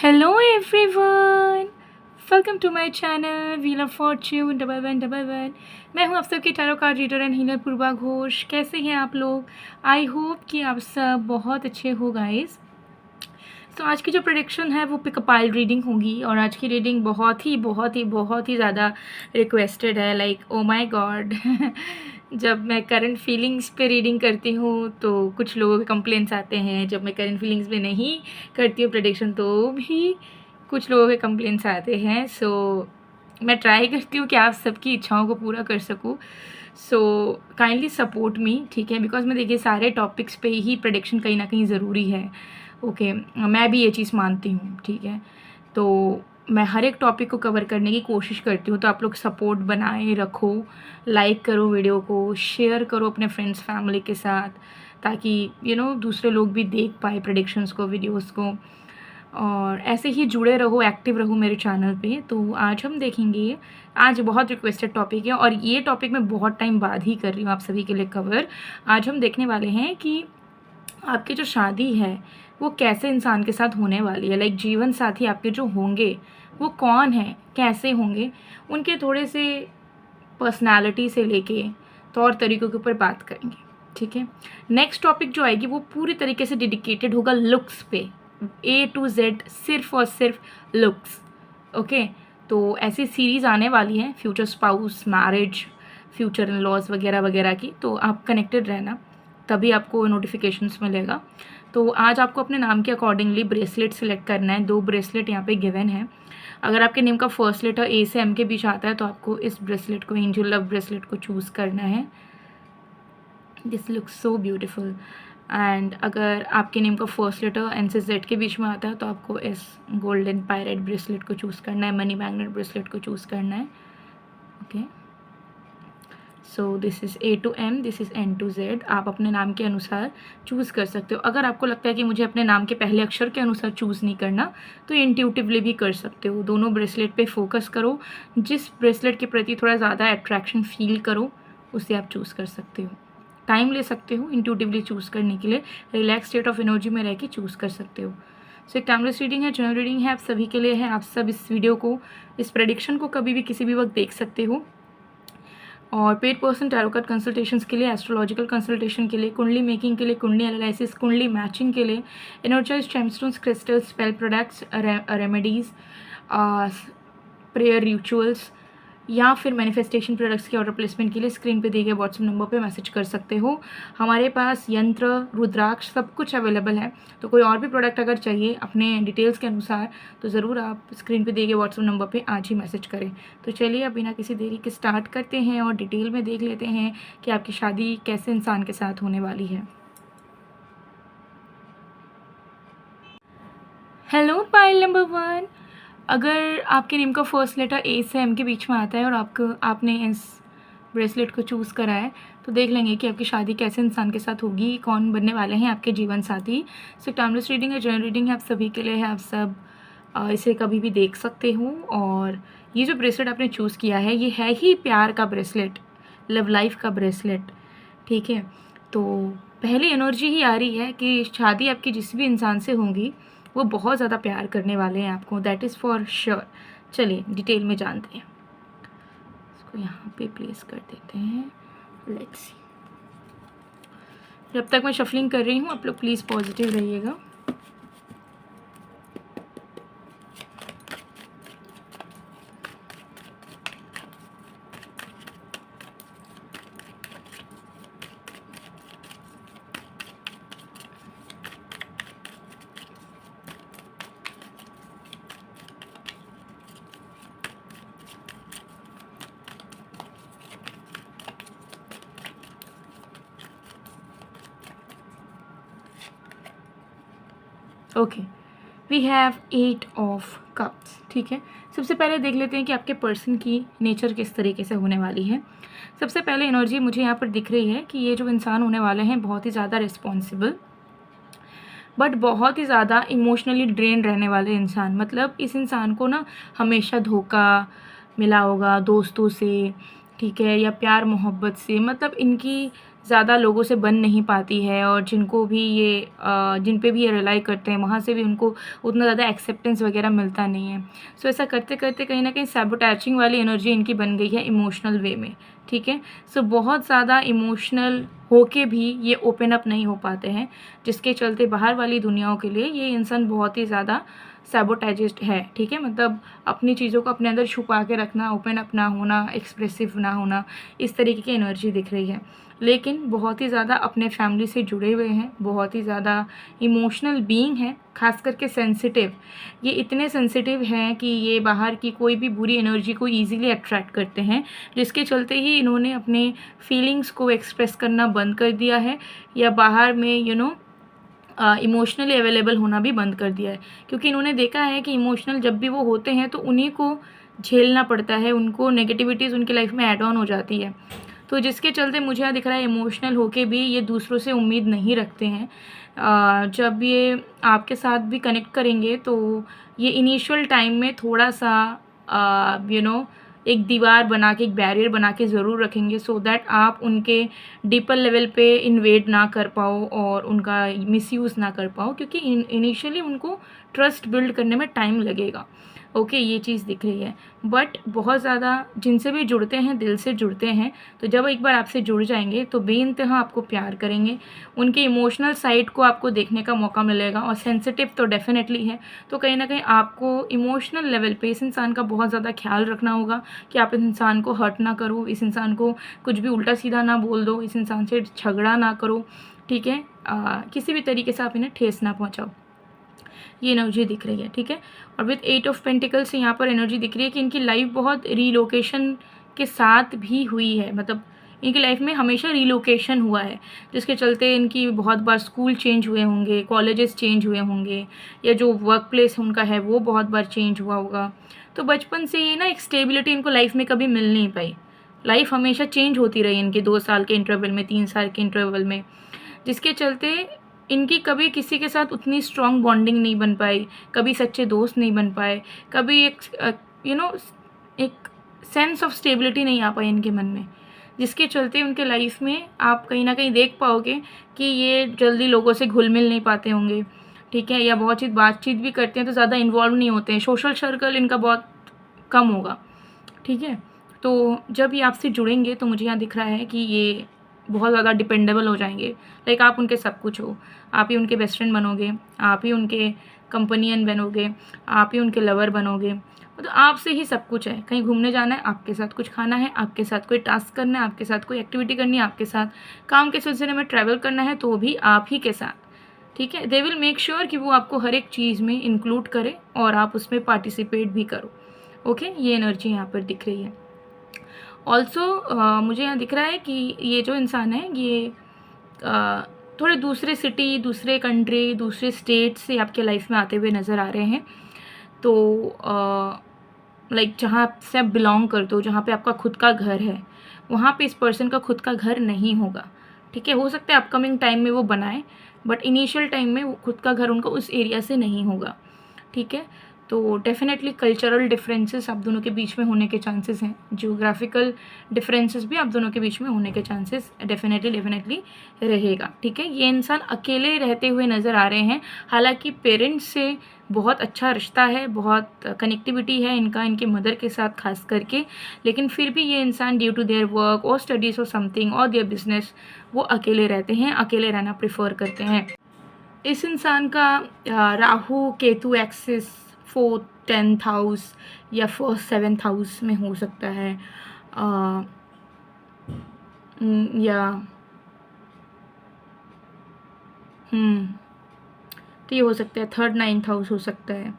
Hello everyone, welcome to my channel wheel of fortune one. मैं हूं आप सबकी tarot card reader and healer Purva Ghosh. कैसे हैं आप लोग? आई होप कि आप सब बहुत अच्छे हो गाइस। तो आज की जो प्रेडिक्शन है वो पिकअपाइल रीडिंग होगी और आज की रीडिंग बहुत ही ज़्यादा रिक्वेस्टेड है। लाइक ओ माय गॉड जब मैं करंट फीलिंग्स पे रीडिंग करती हूँ तो कुछ लोगों के कंप्लेंट्स आते हैं, जब मैं करंट फीलिंग्स पे नहीं करती हूँ प्रेडिक्शन तो भी कुछ लोगों के कंप्लेंट्स आते हैं। सो मैं ट्राई करती हूँ कि आप सबकी इच्छाओं को पूरा कर सकूँ। सो काइंडली सपोर्ट मी, ठीक है? बिकॉज मैं देखिए सारे टॉपिक्स पे ही प्रेडिक्शन कहीं ना कहीं ज़रूरी है। ओके मैं भी ये चीज़ मानती हूँ, ठीक है? तो मैं हर एक टॉपिक को कवर करने की कोशिश करती हूँ, तो आप लोग सपोर्ट बनाए रखो, लाइक करो वीडियो को, शेयर करो अपने फ्रेंड्स फैमिली के साथ, ताकि दूसरे लोग भी देख पाए प्रेडिक्शंस को, वीडियोस को, और ऐसे ही जुड़े रहो, एक्टिव रहो मेरे चैनल पे। तो आज हम देखेंगे, आज बहुत रिक्वेस्टेड टॉपिक है और ये टॉपिक मैं बहुत टाइम बाद ही कर रही हूँ आप सभी के लिए कवर। आज हम देखने वाले हैं कि आपकी जो शादी है वो कैसे इंसान के साथ होने वाली है। लाइक जीवन साथी आपके जो होंगे वो कौन है, कैसे होंगे, उनके थोड़े से पर्सनालिटी से लेके तौर तरीक़ों के ऊपर बात करेंगे, ठीक है? नेक्स्ट टॉपिक जो आएगी वो पूरी तरीके से डेडिकेटेड होगा लुक्स पे, A to Z, सिर्फ और सिर्फ लुक्स। ओके तो ऐसी सीरीज़ आने वाली है, future spouse, marriage, future in laws वगैरह वगैरह की, तो आप कनेक्टेड रहना, तभी आपको नोटिफिकेशंस मिलेगा। तो आज आपको अपने नाम के अकॉर्डिंगली ब्रेसलेट सिलेक्ट करना है। 2 ब्रेसलेट यहाँ पे गिवन है। अगर आपके नेम का फर्स्ट लेटर A से M के बीच आता है तो आपको इस ब्रेसलेट को, एंजल लव ब्रेसलेट को चूज़ करना है। This looks so beautiful. And अगर आपके नेम का फर्स्ट लेटर N से Z के बीच में आता है तो आपको इस गोल्डन पायरेट ब्रेसलेट को चूज़ करना है, मनी मैग्नेट ब्रेसलेट को चूज़ करना है। Okay so this is A to M, this is N to Z। आप अपने नाम के अनुसार चूज़ कर सकते हो। अगर आपको लगता है कि मुझे अपने नाम के पहले अक्षर के अनुसार चूज़ नहीं करना तो इंट्यूटिवली भी कर सकते हो। दोनों ब्रेसलेट पे फोकस करो, जिस ब्रेसलेट के प्रति थोड़ा ज़्यादा अट्रैक्शन फील करो उसे आप चूज़ कर सकते हो। टाइम ले सकते हो इंट्यूटिवली चूज़ करने के लिए, रिलैक्स स्टेट ऑफ एनर्जी में रह के चूज़ कर सकते हो। सो एक टाइमलेस रीडिंग है, जनरल रीडिंग है, आप सभी के लिए है। आप सब इस वीडियो को, इस प्रेडिक्शन को कभी भी किसी भी वक्त देख सकते हो। और paid person tarot card consultations के लिए, एस्ट्रोलॉजिकल कंसल्टेशन के लिए, कुंडली मेकिंग के लिए, कुंडली एनालिसिस, कुंडली मैचिंग के लिए, energised gemstones, crystals, spell products, remedies, prayer rituals या फिर मैनिफेस्टेशन प्रोडक्ट्स के ऑर्डर प्लेसमेंट के लिए स्क्रीन पे दिए गए व्हाट्सएप नंबर पे मैसेज कर सकते हो। हमारे पास यंत्र, रुद्राक्ष सब कुछ अवेलेबल है। तो कोई और भी प्रोडक्ट अगर चाहिए अपने डिटेल्स के अनुसार तो ज़रूर आप स्क्रीन पे दिए गए व्हाट्सएप नंबर पे आज ही मैसेज करें। तो चलिए अब बिना किसी देरी के स्टार्ट करते हैं और डिटेल में देख लेते हैं कि आपकी शादी कैसे इंसान के साथ होने वाली है। हेलो पाइल नंबर 1, अगर आपके नेम का फर्स्ट लेटर A से M के बीच में आता है और आपने इस ब्रेसलेट को चूज़ करा है तो देख लेंगे कि आपकी शादी कैसे इंसान के साथ होगी, कौन बनने वाले हैं आपके जीवन साथी। सो टाइमलेस रीडिंग है, जनरल रीडिंग है, आप सभी के लिए है। आप सब इसे कभी भी देख सकते हो। और ये जो ब्रेसलेट आपने चूज़ किया है ये है ही प्यार का ब्रेसलेट, लव लाइफ का ब्रेसलेट, ठीक है? तो पहली एनर्जी ही आ रही है कि शादी आपकी जिस भी इंसान से होगी वो बहुत ज़्यादा प्यार करने वाले हैं आपको, दैट इज़ फॉर श्योर। चलिए डिटेल में जानते हैं। इसको यहाँ पे प्लेस कर देते हैं। Let's see. जब तक मैं शफलिंग कर रही हूँ आप लोग प्लीज़ पॉजिटिव रहिएगा। Okay we have 8 of cups, ठीक है? सबसे पहले देख लेते हैं कि आपके पर्सन की नेचर किस तरीके से होने वाली है। सबसे पहले एनर्जी मुझे यहाँ पर दिख रही है कि ये जो इंसान होने वाले हैं बहुत ही ज़्यादा रिस्पॉन्सिबल बट बहुत ही ज़्यादा इमोशनली ड्रेन रहने वाले इंसान। मतलब इस इंसान को ना हमेशा धोखा मिला होगा दोस्तों से, ठीक है, या प्यार मोहब्बत से। मतलब इनकी ज़्यादा लोगों से बन नहीं पाती है, और जिनको भी ये जिन पे भी ये रिलाई करते हैं वहाँ से भी उनको उतना ज़्यादा एक्सेप्टेंस वगैरह मिलता नहीं है। सो ऐसा करते करते कहीं ना कहीं सैबोटैचिंग वाली एनर्जी इनकी बन गई है इमोशनल वे में, ठीक है। सो बहुत ज़्यादा इमोशनल होके भी ये ओपन अप नहीं हो पाते हैं, जिसके चलते बाहर वाली दुनियाओं के लिए ये इंसान बहुत ही ज़्यादा सैबोटैजिस्ट है, ठीक है। मतलब अपनी चीज़ों को अपने अंदर छुपा के रखना, ओपन अप ना होना, एक्सप्रेसिव ना होना, इस तरीके की एनर्जी दिख रही है। लेकिन बहुत ही ज़्यादा अपने फैमिली से जुड़े हुए हैं, बहुत ही ज़्यादा इमोशनल बीइंग है, खास करके सेंसिटिव। ये इतने सेंसिटिव हैं कि ये बाहर की कोई भी बुरी एनर्जी को ईज़िली अट्रैक्ट करते हैं, जिसके चलते ही इन्होंने अपने फीलिंग्स को एक्सप्रेस करना बंद कर दिया है, या बाहर में इमोशनली अवेलेबल होना भी बंद कर दिया है। क्योंकि इन्होंने देखा है कि इमोशनल जब भी वो होते हैं तो उन्हीं को झेलना पड़ता है, उनको नेगेटिविटीज़ उनकी लाइफ में ऐड ऑन हो जाती है। तो जिसके चलते मुझे यहाँ दिख रहा है इमोशनल होके भी ये दूसरों से उम्मीद नहीं रखते हैं। जब ये आपके साथ भी कनेक्ट करेंगे तो ये इनिशियल टाइम में थोड़ा सा एक दीवार बना के, एक बैरियर बना के ज़रूर रखेंगे, सो दैट आप उनके डीपर लेवल पे इन्वेड ना कर पाओ और उनका मिसयूज़ ना कर पाओ, क्योंकि इनिशियली उनको ट्रस्ट बिल्ड करने में टाइम लगेगा। ओके, ये चीज़ दिख रही है। बट बहुत ज़्यादा जिनसे भी जुड़ते हैं, दिल से जुड़ते हैं, तो जब एक बार आपसे जुड़ जाएंगे तो बेइंतहा आपको प्यार करेंगे, उनके इमोशनल साइड को आपको देखने का मौका मिलेगा। और सेंसिटिव तो डेफिनेटली है, तो कहीं ना कहीं आपको इमोशनल लेवल पे इस इंसान का बहुत ज़्यादा ख्याल रखना होगा कि आप इस इंसान को हर्ट ना करो, इस इंसान को कुछ भी उल्टा सीधा ना बोल दो, इस इंसान से झगड़ा ना करो, ठीक है। किसी भी तरीके से आप इन्हें ठेस ना पहुँचाओ, ये एनर्जी दिख रही है, ठीक है। और विथ 8 ऑफ पेंटिकल्स से यहाँ पर एनर्जी दिख रही है कि इनकी लाइफ बहुत रीलोकेशन के साथ भी हुई है। मतलब इनकी लाइफ में हमेशा रीलोकेशन हुआ है, जिसके चलते इनकी बहुत बार स्कूल चेंज हुए होंगे, कॉलेजेस चेंज हुए होंगे, या जो वर्क प्लेस उनका है वो बहुत बार चेंज हुआ होगा। तो बचपन से ये ना एक स्टेबिलिटी इनको लाइफ में कभी मिल नहीं पाई। लाइफ हमेशा चेंज होती रही इनके 2 साल के इंटरवल में, 3 साल के इंटरवल में, जिसके चलते इनकी कभी किसी के साथ उतनी स्ट्रॉन्ग बॉन्डिंग नहीं बन पाई, कभी सच्चे दोस्त नहीं बन पाए, कभी एक सेंस ऑफ स्टेबिलिटी नहीं आ पाई इनके मन में, जिसके चलते उनके लाइफ में आप कहीं ना कहीं देख पाओगे कि ये जल्दी लोगों से घुल मिल नहीं पाते होंगे, ठीक है। या बहुत बातचीत भी करते हैं तो ज़्यादा इन्वॉल्व नहीं होते हैं, सोशल सर्कल इनका बहुत कम होगा, ठीक है। तो जब ये आपसे जुड़ेंगे तो मुझे यहाँ दिख रहा है कि ये बहुत ज़्यादा डिपेंडेबल हो जाएंगे। लाइक आप उनके सब कुछ हो, आप ही उनके बेस्ट फ्रेंड बनोगे, आप ही उनके कंपनियन बनोगे, आप ही उनके लवर बनोगे। मतलब आपसे ही सब कुछ है। कहीं घूमने जाना है आपके साथ, कुछ खाना है आपके साथ, कोई टास्क करना है आपके साथ, कोई एक्टिविटी करनी है आपके साथ, काम के सिलसिले में ट्रैवल करना है तो भी आप ही के साथ, ठीक है। दे विल मेक श्योर कि वो आपको हर एक चीज़ में इंक्लूड करे और आप उसमें पार्टिसिपेट भी करो। ओके, ये एनर्जी यहाँ पर दिख रही है। ऑल्सो मुझे यहाँ दिख रहा है कि ये जो इंसान है ये थोड़े दूसरे सिटी, दूसरे कंट्री, दूसरे स्टेट से आपके लाइफ में आते हुए नज़र आ रहे हैं। तो लाइक जहाँ से आप बिलोंग करते हो, जहाँ पे आपका खुद का घर है, वहाँ पे इस पर्सन का खुद का घर नहीं होगा, ठीक है। हो सकता है अपकमिंग टाइम में वो बनाए, बट इनिशियल टाइम में वो खुद का घर उनका उस एरिया से नहीं होगा, ठीक है। तो डेफिनेटली कल्चरल डिफरेंसेस आप दोनों के बीच में होने के चांसेस हैं, जियोग्राफिकल डिफरेंसेस भी आप दोनों के बीच में होने के चांसेस डेफिनेटली रहेगा, ठीक है। ये इंसान अकेले रहते हुए नज़र आ रहे हैं, हालांकि पेरेंट्स से बहुत अच्छा रिश्ता है, बहुत कनेक्टिविटी है इनका इनके मदर के साथ खास करके, लेकिन फिर भी ये इंसान ड्यू टू देयर वर्क और स्टडीज़ और समथिंग और देयर बिजनेस वो अकेले रहते हैं, अकेले रहना प्रेफर करते हैं। इस इंसान का Rahu Ketu axis 4th 10th house या 1st 7th हाउस में हो सकता है, या तो ये हो सकता है 3rd 9th हाउस हो सकता है,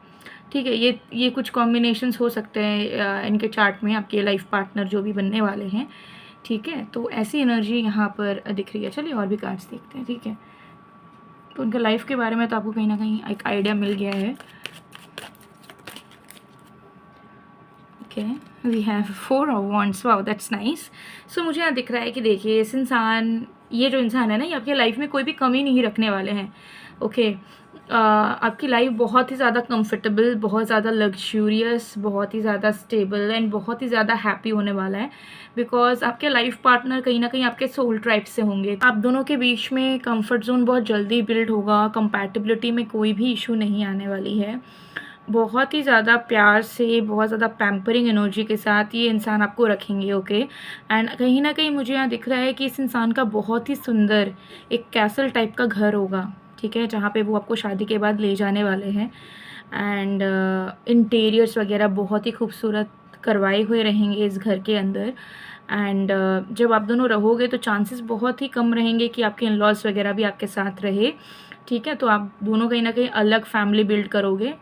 ठीक है। ये कुछ कॉम्बिनेशंस हो सकते हैं इनके चार्ट में, आपके लाइफ पार्टनर जो भी बनने वाले हैं, ठीक है। तो ऐसी एनर्जी यहाँ पर दिख रही है। चलिए और भी कार्ड्स देखते हैं, ठीक है। तो उनके लाइफ के बारे में तो आपको कहीं ना कहीं एक आइडिया मिल गया है। Okay, we have 4 of Wands, wow that's nice. So मुझे यहाँ दिख रहा है कि देखिए ये जो इंसान है ना, ये आपके लाइफ में कोई भी कमी नहीं रखने वाले हैं, ओके। आपकी लाइफ बहुत ही ज़्यादा कंफर्टेबल, बहुत ज़्यादा लग्जूरियस, बहुत ही ज़्यादा स्टेबल एंड बहुत ही ज़्यादा हैप्पी होने वाला है। बिकॉज़ आपके लाइफ पार्टनर कहीं न कहीं आपके सोल ट्राइब से होंगे। आप दोनों के बीच में कंफर्ट ज़ोन बहुत जल्दी बिल्ड होगा, कंपैटिबिलिटी में कोई भी इशू नहीं आने वाली है। बहुत ही ज़्यादा प्यार से, बहुत ज़्यादा पैम्परिंग एनर्जी के साथ ये इंसान आपको रखेंगे, ओके। एंड कहीं न कहीं मुझे यहाँ दिख रहा है कि इस इंसान का बहुत ही सुंदर एक कैसल टाइप का घर होगा, ठीक है, जहाँ पे वो आपको शादी के बाद ले जाने वाले हैं। एंड इंटीरियर्स वगैरह बहुत ही खूबसूरत करवाए हुए रहेंगे इस घर के अंदर। एंड जब आप दोनों रहोगे तो चांसेस बहुत ही कम रहेंगे कि आपके इन-लॉज़ वगैरह भी आपके साथ रहे, ठीक है। तो आप दोनों कहीं न कहीं अलग फैमिली बिल्ड करोगे।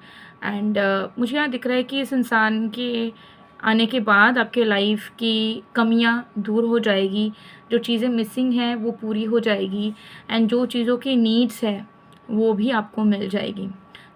एंड मुझे यहाँ दिख रहा है कि इस इंसान के आने के बाद आपके लाइफ की कमियाँ दूर हो जाएगी, जो चीज़ें मिसिंग हैं वो पूरी हो जाएगी एंड जो चीज़ों की नीड्स है वो भी आपको मिल जाएगी।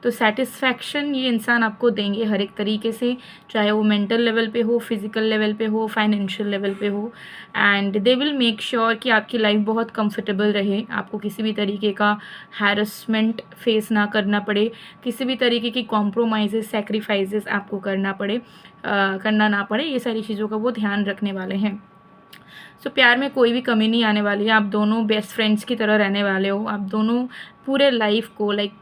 तो सैटिस्फैक्शन ये इंसान आपको देंगे हर एक तरीके से, चाहे वो मेंटल लेवल पे हो, फिज़िकल लेवल पे हो, फाइनेंशियल लेवल पे हो। And they will make sure कि आपकी लाइफ बहुत कंफर्टेबल रहे, आपको किसी भी तरीके का हैरेसमेंट फेस ना करना पड़े, किसी भी तरीके की कॉम्प्रोमाइज़ेज़, सैक्रिफाइसेस आपको करना ना पड़े, ये सारी चीज़ों का वो ध्यान रखने वाले हैं। सो प्यार में कोई भी कमी नहीं आने वाली है, आप दोनों बेस्ट फ्रेंड्स की तरह रहने वाले हो। आप दोनों पूरे लाइफ को लाइक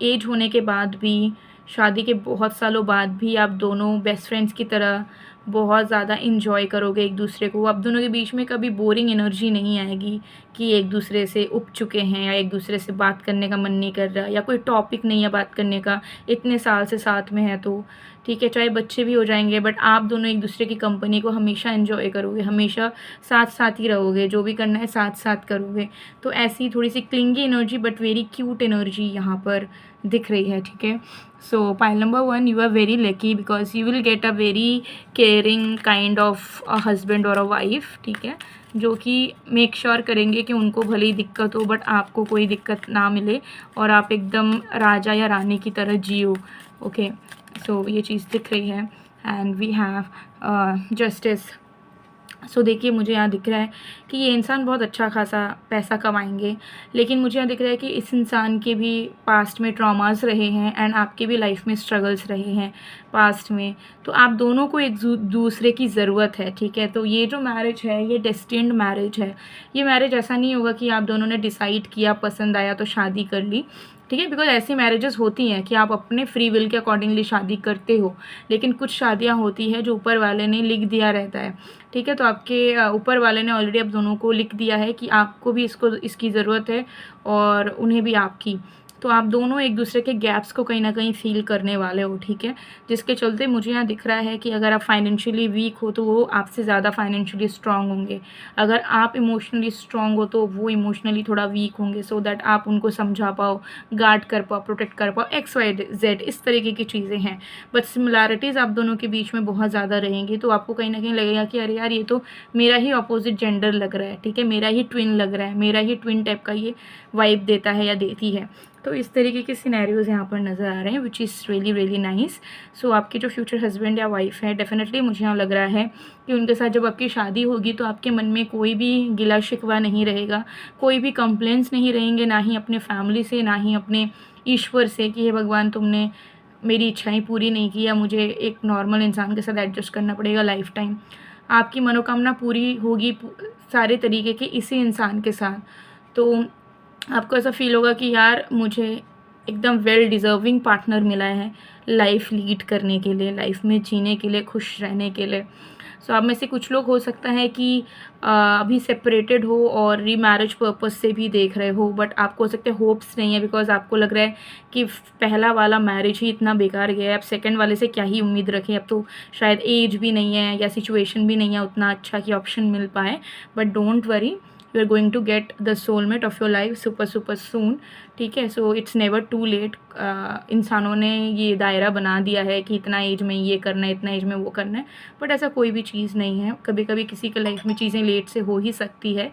एज होने के बाद भी, शादी के बहुत सालों बाद भी आप दोनों बेस्ट फ्रेंड्स की तरह बहुत ज़्यादा इंजॉय करोगे एक दूसरे को। आप दोनों के बीच में कभी बोरिंग एनर्जी नहीं आएगी कि एक दूसरे से उब चुके हैं या एक दूसरे से बात करने का मन नहीं कर रहा या कोई टॉपिक नहीं है बात करने का, इतने साल से साथ में है तो, ठीक है। चाहे बच्चे भी हो जाएंगे बट आप दोनों एक दूसरे की कंपनी को हमेशा एंजॉय करोगे, हमेशा साथ साथ ही रहोगे, जो भी करना है साथ साथ करोगे। तो ऐसी थोड़ी सी clingy energy but very cute energy यहाँ पर दिख रही है, ठीक है। So pile number 1, you are very lucky because you will get a very caring kind of a husband और अ वाइफ, ठीक है, जो कि मेक श्योर करेंगे कि उनको भले ही दिक्कत हो बट आपको कोई दिक्कत ना मिले और आप एकदम राजा या रानी की तरह जियो, ओके। सो ये चीज़ दिख रही है। And we have justice. So देखिए, मुझे यहाँ दिख रहा है कि ये इंसान बहुत अच्छा खासा पैसा कमाएंगे, लेकिन मुझे यहाँ दिख रहा है कि इस इंसान के भी पास्ट में ट्रॉमास रहे हैं एंड आपके भी लाइफ में स्ट्रगल्स रहे हैं पास्ट में। तो आप दोनों को एक दूसरे की ज़रूरत है, ठीक है। तो ये जो मैरिज है ये डेस्टिन्ड मैरिज है। ये मैरिज ऐसा नहीं होगा कि आप दोनों ने डिसाइड किया, पसंद आया तो शादी कर ली, ठीक है। बिकॉज ऐसी मैरिजेस होती हैं कि आप अपने फ्री विल के अकॉर्डिंगली शादी करते हो, लेकिन कुछ शादियां होती हैं जो ऊपर वाले ने लिख दिया रहता है, ठीक है। तो आपके ऊपर वाले ने ऑलरेडी आप दोनों को लिख दिया है कि आपको भी इसकी ज़रूरत है और उन्हें भी आपकी। तो आप दोनों एक दूसरे के गैप्स को कहीं ना कहीं फील करने वाले हो, ठीक है। जिसके चलते मुझे यहाँ दिख रहा है कि अगर आप फाइनेंशियली वीक हो तो वो आपसे ज़्यादा फाइनेंशियली स्ट्रांग होंगे, अगर आप इमोशनली स्ट्रांग हो तो वो इमोशनली थोड़ा वीक होंगे, सो दैट आप उनको समझा पाओ, गार्ड कर पाओ, प्रोटेक्ट कर पाओ, XYZ इस तरीके की चीज़ें हैं। बट सिमिलैरिटीज़ आप दोनों के बीच में बहुत ज़्यादा रहेंगी, तो आपको कहीं ना कहीं लगेगा कि अरे यार ये तो मेरा ही अपोजिट जेंडर लग रहा है, ठीक है, मेरा ही ट्विन लग रहा है, मेरा ही ट्विन टाइप का ये वाइब देता है या देती है। तो इस तरीके के सिनेरियोज़ यहाँ पर नज़र आ रहे हैं, which is really really nice. So आपके जो फ्यूचर हस्बैंड या वाइफ है, डेफिनेटली मुझे यहाँ लग रहा है कि उनके साथ जब आपकी शादी होगी तो आपके मन में कोई भी गिला शिकवा नहीं रहेगा, कोई भी कंप्लेंट्स नहीं रहेंगे, ना ही अपने फैमिली से, ना ही अपने ईश्वर से कि हे भगवान तुमने मेरी इच्छाएं पूरी नहीं की या मुझे एक नॉर्मल इंसान के साथ एडजस्ट करना पड़ेगा लाइफ टाइम। आपकी मनोकामना पूरी होगी सारे तरीके के इसी इंसान के साथ। तो आपको ऐसा फील होगा कि यार मुझे एकदम वेल डिज़र्विंग पार्टनर मिला है लाइफ लीड करने के लिए, लाइफ में जीने के लिए, खुश रहने के लिए। सो आप में से कुछ लोग हो सकता है कि अभी सेपरेटेड हो और रीमैरिज पर्पस से भी देख रहे हो, बट आपको हो सकते होप्स नहीं है बिकॉज आपको लग रहा है कि पहला वाला मैरिज ही इतना बेकार गया है, अब सेकंड वाले से क्या ही उम्मीद रखें, अब तो शायद एज भी नहीं है या सिचुएशन भी नहीं है उतना अच्छा कि ऑप्शन मिल पाए। But don't worry, you are going to get the soulmate of your life super soon, ठीक है। So it's never too late. इंसानों ने ये दायरा बना दिया है कि इतना एज में ये करना है, इतना एज में वो करना है, बट ऐसा कोई भी चीज़ नहीं है। कभी कभी किसी के लाइफ में चीज़ें लेट से हो ही सकती है,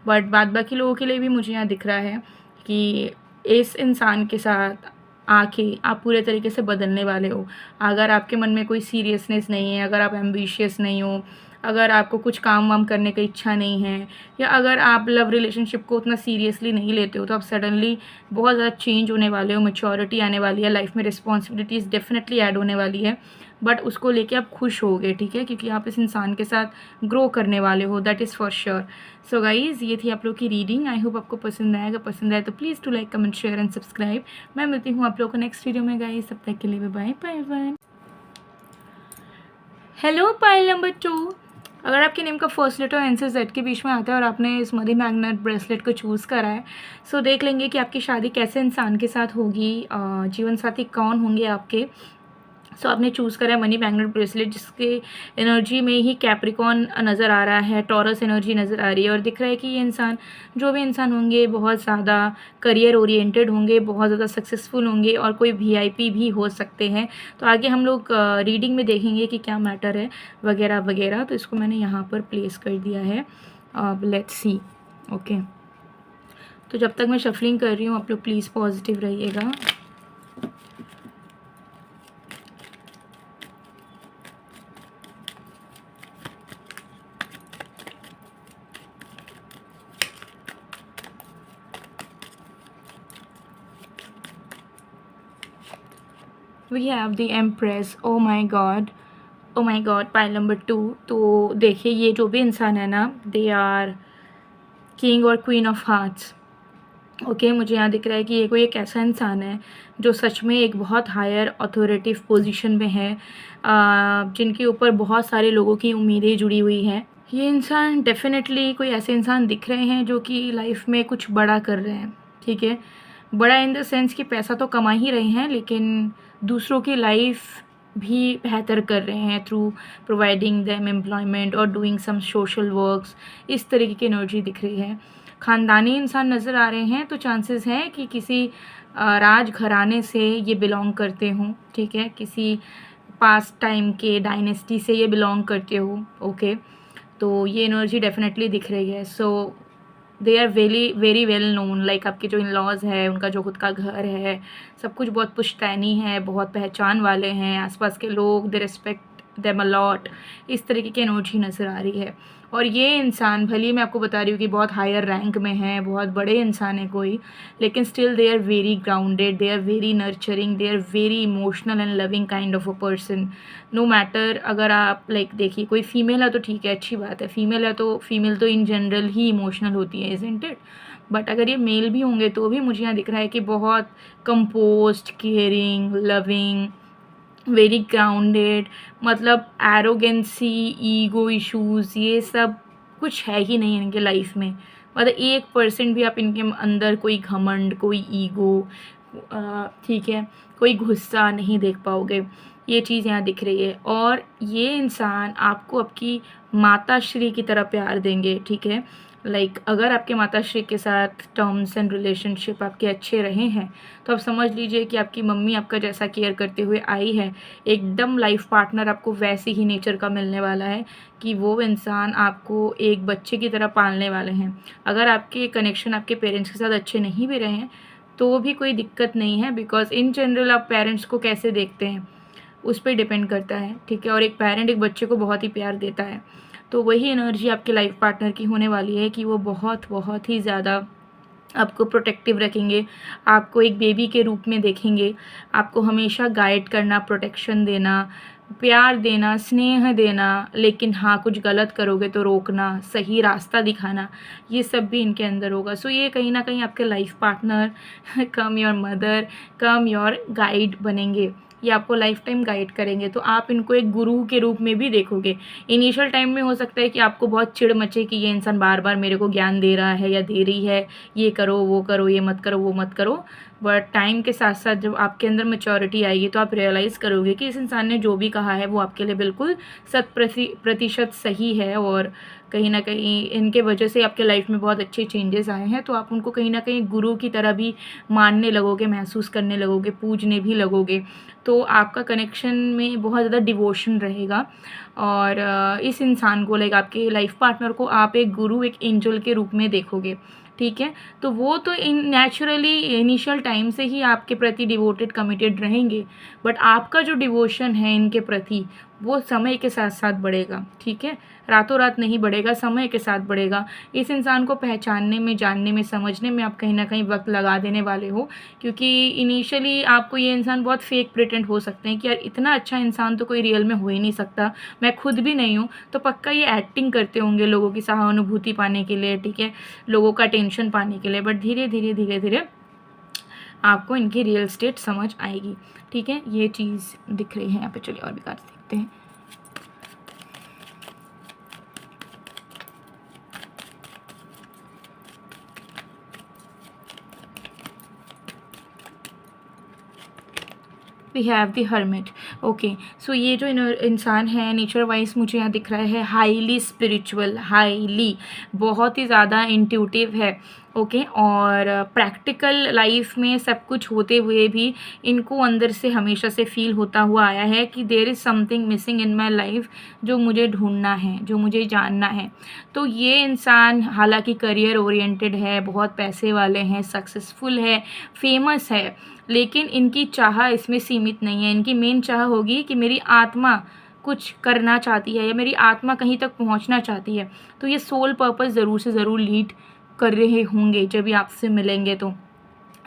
बट बाद बाकी लोगों के लिए भी मुझे यहाँ दिख रहा है कि इस इंसान के साथ आके आप पूरे तरीके से बदलने वाले हो। अगर आपके मन में कोई सीरियसनेस नहीं है, अगर आप एम्बिशियस नहीं हो, अगर आपको कुछ काम वाम करने की इच्छा नहीं है, या अगर आप लव रिलेशनशिप को उतना सीरियसली नहीं लेते हो, तो आप सडनली बहुत ज़्यादा चेंज होने वाले हो, मैच्योरिटी आने वाली है, लाइफ में रिस्पॉन्सिबिलिटीज़ डेफिनेटली ऐड होने वाली है, बट उसको लेके आप खुश होगे, ठीक है, क्योंकि आप इस इंसान के साथ ग्रो करने वाले हो, that is for sure. So guys, ये थी आप लोग की रीडिंग। आई होप आपको पसंद आएगा। पसंद आए तो please to like, comment, share and subscribe. मैं मिलती हूँ आप लोगों को नेक्स्ट वीडियो में गाइज़, तब तक के लिए bye bye. Hello pile number 2। अगर आपके नेम का फर्स्ट लेटर एन से जेड के बीच में आता है और आपने इस मनी मैग्नेट ब्रेसलेट को चूज़ करा है, सो देख लेंगे कि आपकी शादी कैसे इंसान के साथ होगी, जीवन साथी कौन होंगे आपके। सो आपने चूज़ करा है मनी मैग्नेट ब्रेसलेट, जिसके एनर्जी में ही कैप्रिकॉन नज़र आ रहा है, टॉरस एनर्जी नज़र आ रही है, और दिख रहा है कि ये इंसान, जो भी इंसान होंगे, बहुत ज़्यादा करियर ओरिएंटेड होंगे, बहुत ज़्यादा सक्सेसफुल होंगे, और कोई वीआईपी भी हो सकते हैं। तो आगे हम लोग रीडिंग में देखेंगे कि क्या मैटर है वगैरह वगैरह। तो इसको मैंने यहाँ पर प्लेस कर दिया है। अब लेट्स सी। ओके, तो जब तक मैं शफलिंग कर रही हूँ, आप लोग प्लीज़ पॉजिटिव रहिएगा। We have the empress. Oh my God, oh my God, pile number 2। तो देखिए, ये जो भी इंसान है ना, दे आर किंग और क्वीन ऑफ हार्ट्स। ओके, मुझे यहाँ दिख रहा है कि ये कोई एक ऐसा इंसान है जो सच में एक बहुत हायर अथॉरिटिव पोजीशन में है, जिनके ऊपर बहुत सारे लोगों की उम्मीदें जुड़ी हुई हैं। ये इंसान डेफिनेटली कोई ऐसे इंसान दिख रहे हैं जो कि लाइफ में कुछ बड़ा कर रहे हैं, ठीक है। बड़ा इन द सेंस कि पैसा तो कमा ही रहे हैं, लेकिन दूसरों की लाइफ भी बेहतर कर रहे हैं थ्रू प्रोवाइडिंग देम एम्प्लॉयमेंट और डूइंग सम सोशल वर्क्स। इस तरीके की एनर्जी दिख रही है। ख़ानदानी इंसान नज़र आ रहे हैं, तो चांसेस हैं कि किसी राज घराने से ये बिलोंग करते हों, ठीक है, किसी पास्ट टाइम के डायनेस्टी से ये बिलोंग करते हो। ओके, तो ये एनर्जी डेफिनेटली दिख रही है। So they are very very well known, like आपके जो इन लॉज है, उनका जो खुद का घर है, सब कुछ बहुत पुश्तैनी है, बहुत पहचान वाले हैं, आसपास के लोग, they respect them a lot. इस तरीके की एनर्जी नज़र आ रही है। और ये इंसान, भले ही मैं आपको बता रही हूँ कि बहुत हायर रैंक में है, बहुत बड़े इंसान है कोई, लेकिन still they are very grounded, they are very nurturing, they are very emotional and loving kind of a person. No matter, अगर आप लाइक देखिए, कोई फीमेल है तो ठीक है, अच्छी बात है, फीमेल है तो फीमेल तो इन जनरल ही इमोशनल होती है, इज़न्ट इट। बट अगर ये मेल भी होंगे तो भी मुझे यहाँ दिख रहा है कि बहुत composed, caring, loving, very grounded, मतलब एरोगेंसी, ईगो इश्यूज़, ये सब कुछ है ही नहीं इनके लाइफ में। मतलब 1% भी आप इनके अंदर कोई घमंड, कोई ईगो, ठीक है, कोई गुस्सा नहीं देख पाओगे। ये चीज़ यहाँ दिख रही है। और ये इंसान आपको आपकी माताश्री की तरह प्यार देंगे, ठीक है। लाइक अगर आपके माताश्री के साथ टर्म्स एंड रिलेशनशिप आपके अच्छे रहे हैं, तो आप समझ लीजिए कि आपकी मम्मी आपका जैसा केयर करते हुए आई है, एकदम लाइफ पार्टनर आपको वैसे ही नेचर का मिलने वाला है कि वो इंसान आपको एक बच्चे की तरह पालने वाले हैं। अगर आपके कनेक्शन आपके पेरेंट्स के साथ अच्छे नहीं भी रहे हैं तो भी कोई दिक्कत नहीं है, बिकॉज इन जनरल आप पेरेंट्स को कैसे देखते हैं उस पर डिपेंड करता है, ठीक है। और एक पेरेंट एक बच्चे को बहुत ही प्यार देता है, तो वही एनर्जी आपके लाइफ पार्टनर की होने वाली है कि वो बहुत बहुत ही ज़्यादा आपको प्रोटेक्टिव रखेंगे, आपको एक बेबी के रूप में देखेंगे, आपको हमेशा गाइड करना, प्रोटेक्शन देना, प्यार देना, स्नेह देना, लेकिन हाँ, कुछ गलत करोगे तो रोकना, सही रास्ता दिखाना, ये सब भी इनके अंदर होगा। सो ये कहीं ना कहीं आपके life partner come your mother, come your guide बनेंगे। ये आपको लाइफ टाइम गाइड करेंगे, तो आप इनको एक गुरु के रूप में भी देखोगे। इनिशियल टाइम में हो सकता है कि आपको बहुत चिढ़ मचे कि ये इंसान बार बार मेरे को ज्ञान दे रहा है या दे रही है, ये करो, वो करो, ये मत करो, वो मत करो। बट टाइम के साथ साथ जब आपके अंदर मैच्योरिटी आएगी तो आप रियलाइज़ करोगे कि इस इंसान ने जो भी कहा है वो आपके लिए बिल्कुल 100% सही है, और कहीं ना कहीं इनके वजह से आपके लाइफ में बहुत अच्छे चेंजेस आए हैं। तो आप उनको कहीं ना कहीं गुरु की तरह भी मानने लगोगे, महसूस करने लगोगे, पूजने भी लगोगे। तो आपका कनेक्शन में बहुत ज़्यादा डिवोशन रहेगा। और इस इंसान को, लाइक आपके लाइफ पार्टनर को, आप एक गुरु, एक एंजल के रूप में देखोगे, ठीक है। तो वो तो नेचुरली इनिशियल टाइम से ही आपके प्रति डिवोटेड, कमिटेड रहेंगे, बट आपका जो डिवोशन है इनके प्रति वो समय के साथ साथ बढ़ेगा, ठीक है, रातों रात नहीं बढ़ेगा, समय के साथ बढ़ेगा। इस इंसान को पहचानने में, जानने में, समझने में आप कहीं ना कहीं वक्त लगा देने वाले हो, क्योंकि इनिशियली आपको ये इंसान बहुत फेक प्रिटेंड हो सकते हैं कि यार इतना अच्छा इंसान तो कोई रियल में हो ही नहीं सकता, मैं खुद भी नहीं हूँ, तो पक्का ये एक्टिंग करते होंगे लोगों की सहानुभूति पाने के लिए, ठीक है, लोगों का टेंशन पाने के लिए। बट धीरे धीरे धीरे धीरे आपको इनकी रियल स्टेट समझ आएगी, ठीक है। ये चीज़ दिख रही है यहाँ पे। चलिए और भी कार्ड देखते हैं। We have the hermit. Okay, so ये जो इंसान है नेचर वाइज मुझे यहाँ दिख रहा है हाईली स्पिरिचुअल, हाईली, बहुत ही ज़्यादा इंट्यूटिव है, ओके, और प्रैक्टिकल लाइफ में सब कुछ होते हुए भी इनको अंदर से हमेशा से फील होता हुआ आया है कि there is something missing in my life, जो मुझे ढूंढना है, जो मुझे जानना है। तो ये इंसान हालांकि करियर ओरिएंटेड है, बहुत पैसे वाले हैं, सक्सेसफुल है, फेमस है, लेकिन इनकी चाह इसमें सीमित नहीं है। इनकी मेन चाह होगी कि मेरी आत्मा कुछ करना चाहती है या मेरी आत्मा कहीं तक पहुंचना चाहती है, तो ये सोल पर्पस ज़रूर से ज़रूर लीड कर रहे होंगे जब भी आपसे मिलेंगे तो,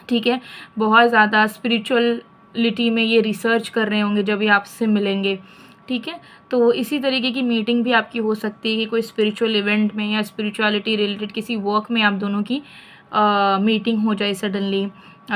ठीक है। बहुत ज़्यादा स्पिरिचुअलिटी में ये रिसर्च कर रहे होंगे जब भी आपसे मिलेंगे, ठीक है। तो इसी तरीके की मीटिंग भी आपकी हो सकती है कि कोई स्पिरिचुअल इवेंट में या स्पिरिचुअलिटी रिलेटेड किसी वर्क में आप दोनों की मीटिंग हो जाए सडनली,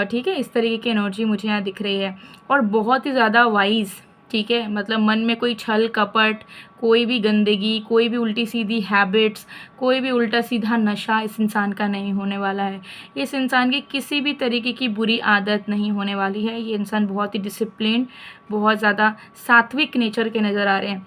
ठीक है। इस तरीके की एनर्जी मुझे यहाँ दिख रही है। और बहुत ही ज़्यादा वाइज, ठीक है, मतलब मन में कोई छल कपट, कोई भी गंदगी, कोई भी उल्टी सीधी हैबिट्स, कोई भी उल्टा सीधा नशा इस इंसान का नहीं होने वाला है। इस इंसान की किसी भी तरीके की बुरी आदत नहीं होने वाली है। ये इंसान बहुत ही डिसिप्लिन, बहुत ज़्यादा सात्विक नेचर के नज़र आ रहे हैं।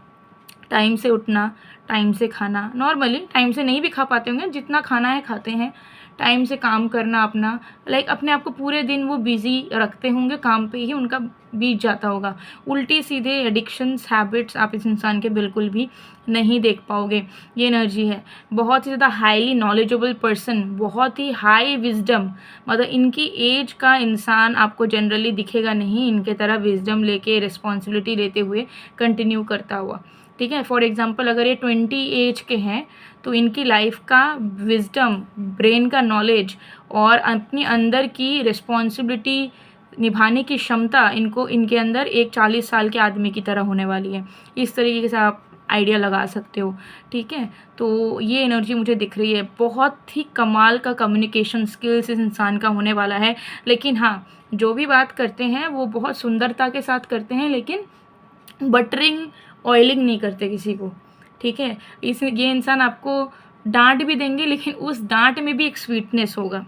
टाइम से उठना, टाइम से खाना, नॉर्मली टाइम से नहीं भी खा पाते होंगे, जितना खाना है खाते हैं, टाइम से काम करना अपना, लाइक अपने आप को पूरे दिन वो बिज़ी रखते होंगे, काम पे ही उनका बीत जाता होगा। उल्टी सीधे एडिक्शंस, हैबिट्स आप इस इंसान के बिल्कुल भी नहीं देख पाओगे। ये एनर्जी है। बहुत ही ज़्यादा हाईली नॉलेजेबल पर्सन, बहुत ही हाई विजडम, मतलब इनकी एज का इंसान आपको जनरली दिखेगा नहीं इनके तरह विजडम लेके, रिस्पॉन्सिबिलिटी लेते हुए कंटिन्यू करता हुआ, ठीक है। फॉर एग्जांपल अगर ये 20 एज के हैं तो इनकी लाइफ का विजडम, ब्रेन का नॉलेज और अपनी अंदर की रिस्पॉन्सिबिलिटी निभाने की क्षमता इनको, इनके अंदर एक 40 साल के आदमी की तरह होने वाली है। इस तरीके से आप आइडिया लगा सकते हो, ठीक है। तो ये एनर्जी मुझे दिख रही है। बहुत ही कमाल का कम्युनिकेशन स्किल्स इस इंसान का होने वाला है। लेकिन हाँ, जो भी बात करते हैं वो बहुत सुंदरता के साथ करते हैं, लेकिन बटरिंग, ऑयलिंग नहीं करते किसी को, ठीक है। ये इंसान आपको डांट भी देंगे, लेकिन उस डांट में भी एक स्वीटनेस होगा,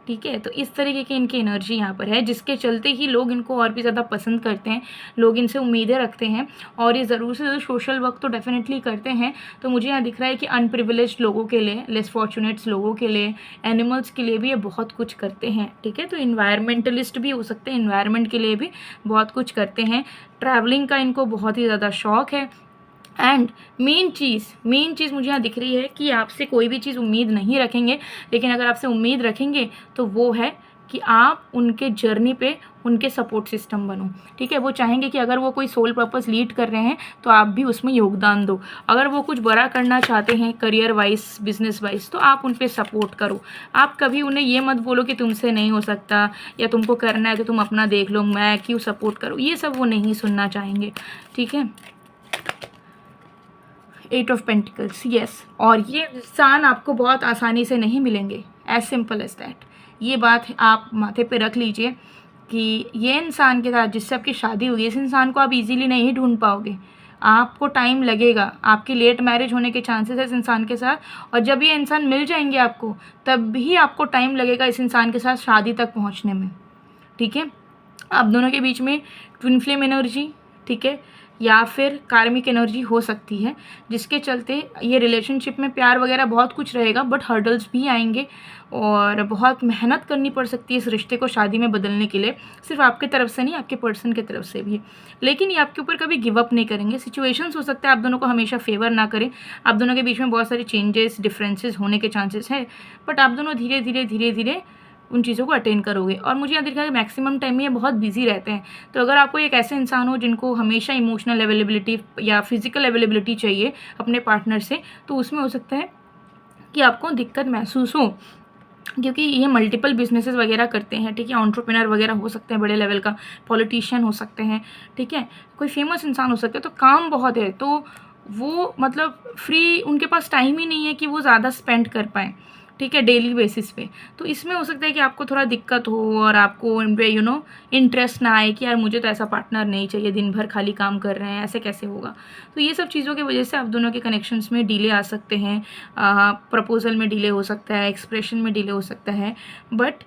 ठीक है। तो इस तरीके की इनकी एनर्जी यहाँ पर है, जिसके चलते ही लोग इनको और भी ज़्यादा पसंद करते हैं, लोग इनसे उम्मीदें रखते हैं, और ये ज़रूर से ज़रूर सोशल वर्क तो डेफिनेटली करते हैं। तो मुझे यहाँ दिख रहा है कि अनप्रिविलेज्ड लोगों के लिए, लेस फॉर्चुनेट्स लोगों के लिए, एनिमल्स के लिए भी ये बहुत कुछ करते हैं, ठीक है। तो इन्वायरमेंटलिस्ट भी हो सकते हैं, इन्वायरमेंट के लिए भी बहुत कुछ करते हैं। ट्रैवलिंग का इनको बहुत ही ज़्यादा शौक है। एंड मेन चीज़ मुझे यहाँ दिख रही है कि आपसे कोई भी चीज़ उम्मीद नहीं रखेंगे, लेकिन अगर आपसे उम्मीद रखेंगे तो वो है कि आप उनके जर्नी पे उनके सपोर्ट सिस्टम बनो, ठीक है। वो चाहेंगे कि अगर वो कोई सोल पर्पस लीड कर रहे हैं तो आप भी उसमें योगदान दो। अगर वो कुछ बड़ा करना चाहते हैं करियर वाइज, बिजनेस वाइज, तो आप उन पे सपोर्ट करो। आप कभी उन्हें ये मत बोलो कि तुमसे नहीं हो सकता या तुमको करना है तो तुम अपना देख लो, मैं क्यों सपोर्ट करूँ, ये सब वो नहीं सुनना चाहेंगे, ठीक है। 8 ऑफ पेंटिकल्स, यस। और ये इंसान आपको बहुत आसानी से नहीं मिलेंगे, एज सिंपल एज दैट। ये बात आप माथे पे रख लीजिए कि ये इंसान के साथ जिससे आपकी शादी हुई, इस इंसान को आप इजीली नहीं ढूंढ पाओगे, आपको टाइम लगेगा। आपकी लेट मैरिज होने के चांसेस है इस इंसान के साथ, और जब ये इंसान मिल जाएंगे आपको, तब भी आपको टाइम लगेगा इस इंसान के साथ शादी तक पहुँचने में, ठीक है। आप दोनों के बीच में ट्विन फ्लेम एनर्जी, ठीक है, या फिर कार्मिक एनर्जी हो सकती है, जिसके चलते ये रिलेशनशिप में प्यार वगैरह बहुत कुछ रहेगा, बट हर्डल्स भी आएंगे और बहुत मेहनत करनी पड़ सकती है इस रिश्ते को शादी में बदलने के लिए। सिर्फ आपके तरफ से नहीं, आपके पर्सन की तरफ से भी। लेकिन ये आपके ऊपर कभी गिव अप नहीं करेंगे। सिचुएशंस हो सकता है आप दोनों को हमेशा फेवर ना करें, आप दोनों के बीच में बहुत सारे चेंजेस, डिफरेंसेस होने के चांसेस है, बट आप दोनों धीरे धीरे उन चीज़ों को अटेन करोगे। और मुझे यहाँ दिखा है कि मैक्सिमम टाइम में ये बहुत बिजी रहते हैं। तो अगर आपको एक ऐसे इंसान हो जिनको हमेशा इमोशनल अवेलेबिलिटी या फिजिकल अवेलेबिलिटी चाहिए अपने पार्टनर से, तो उसमें हो सकता है कि आपको दिक्कत महसूस हो, क्योंकि ये मल्टीपल बिजनेसेस वगैरह करते हैं, ठीक है। एंटरप्रेन्योर वगैरह हो सकते हैं बड़े लेवल का, पॉलिटिशियन हो सकते हैं, ठीक है, कोई फेमस इंसान हो सकते हैं। तो काम बहुत है, तो वो मतलब फ्री उनके पास टाइम ही नहीं है कि वो ज़्यादा स्पेंड कर पाएँ, ठीक है, डेली बेसिस पे। तो इसमें हो सकता है कि आपको थोड़ा दिक्कत हो और आपको इन पे इंटरेस्ट ना आए कि यार मुझे तो ऐसा पार्टनर नहीं चाहिए, दिन भर खाली काम कर रहे हैं, ऐसे कैसे होगा। तो ये सब चीज़ों की वजह से आप दोनों के कनेक्शंस में डिले आ सकते हैं। प्रपोजल में डिले हो सकता है, एक्सप्रेशन में डिले हो सकता है। बट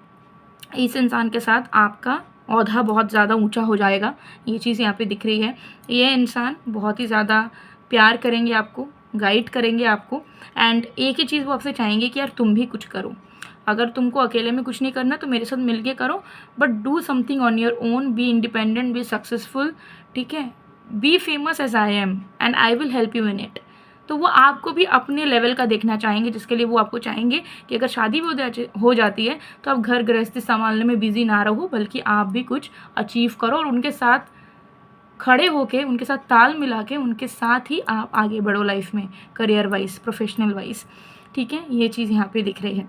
इस इंसान के साथ आपका औहदा बहुत ज़्यादा ऊंचा हो जाएगा, ये चीज़ यहाँ पे दिख रही है। ये इंसान बहुत ही ज़्यादा प्यार करेंगे आपको, गाइड करेंगे आपको, एंड एक ही चीज़ वो आपसे चाहेंगे कि यार तुम भी कुछ करो। अगर तुमको अकेले में कुछ नहीं करना तो मेरे साथ मिलके करो, but do something on your own, be independent, be successful, ठीक है, be famous as I am and I will help you in it. तो वो आपको भी अपने लेवल का देखना चाहेंगे, जिसके लिए वो आपको चाहेंगे कि अगर शादी भी हो जाती है तो आप घर गृहस्थी संभालने में बिजी ना रहो, बल्कि आप भी कुछ अचीव करो और उनके साथ खड़े होके, उनके साथ ताल मिला के, उनके साथ ही आप आगे बढ़ो लाइफ में, करियर वाइज, प्रोफेशनल वाइज, ठीक है। ये चीज़ यहाँ पे दिख रही है।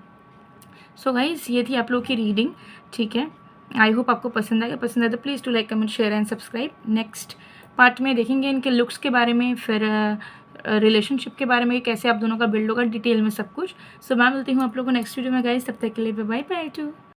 सो गाइज, ये थी आप लोग की रीडिंग, ठीक है। आई होप आपको पसंद आएगा। पसंद आए तो please to like, comment, share and subscribe. Next part में देखेंगे इनके लुक्स के बारे में, फिर रिलेशनशिप के बारे में, कैसे आप दोनों का बिल्ड होगा, डिटेल में सब कुछ। सो मैं मिलती हूँ आप लोगों को नेक्स्ट वीडियो में गाइज। तब तक के लिए बाय बाय टू।